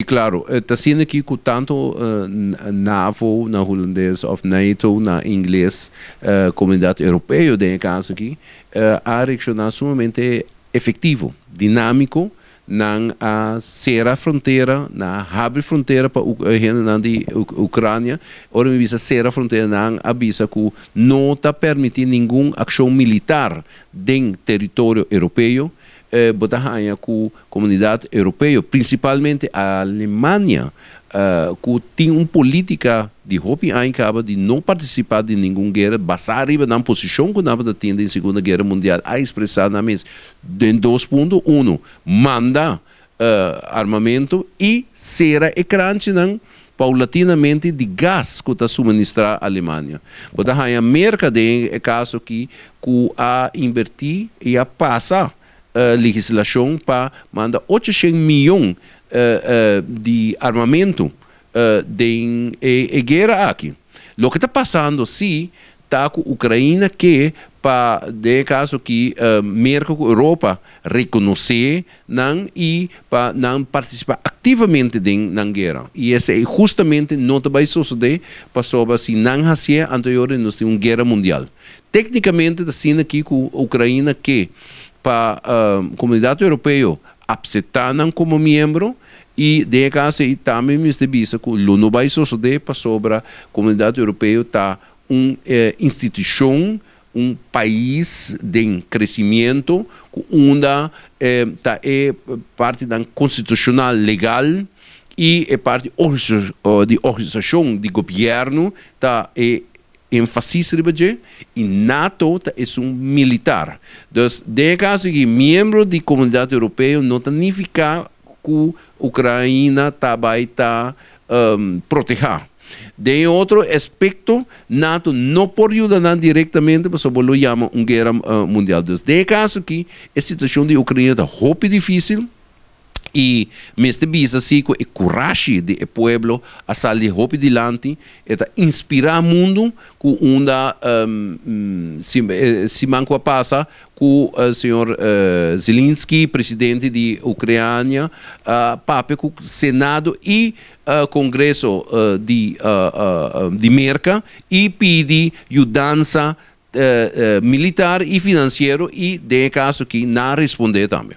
Claro, está sendo aqui com tanto NAVO, na holandês, of NATO, na inglês, comunidade europeia, em caso aqui, a regional sumamente efetivo, dinâmico, na a ser a fronteira, na abre fronteira para na de Ucrânia, ora me visa ser a fronteira na avisa que não está permitindo nenhuma ação militar dentro território europeu, botahanha com a comunidade europeia, principalmente a Alemanha, que tem uma política de roupa acaba de não participar de nenhuma guerra, basar arriba na posição que nós tendo em Segunda Guerra Mundial, a expressar na mesa, em 2.1, manda armamento e será ecrante paulatinamente de gás que está suministrar a Alemanha. Botahanha mercadê é caso que a invertir e a passar legislação para mandar 800 milhões de armamento de guerra aqui. O que está passando, sim, está com a Ucrânia que, para de caso que a Europa reconhecer e para não participar ativamente na guerra. E esse é justamente não vai suceder para sobre se não fazer anterior nós temos uma guerra mundial. Tecnicamente, está sendo aqui com a Ucrânia que para a comunidade europeia aceitar como membro e de caso e também me visa que não vai suceder para sobre a comunidade europeia tá uma instituição, um país de crescimento onde tá é parte da constitucional legal e é parte de organização de governo tá é ênfase e NATO é um militar. Então, de caso que membro da comunidade europeia não significa que a Ucrânia vai estar proteger. De outro aspecto, NATO não pode ajudar diretamente, mas só lo chama uma guerra mundial. Então, de caso que a situação de Ucrânia está muito difícil, e mestre bisa assim que a coragem do povo a sair de adiante é inspirar o mundo com onda se manco passa com o senhor Zelensky, presidente de Ucrânia, papo com o Senado e Congresso de Merca e pede ajuda militar e financeira e de caso que não responder também.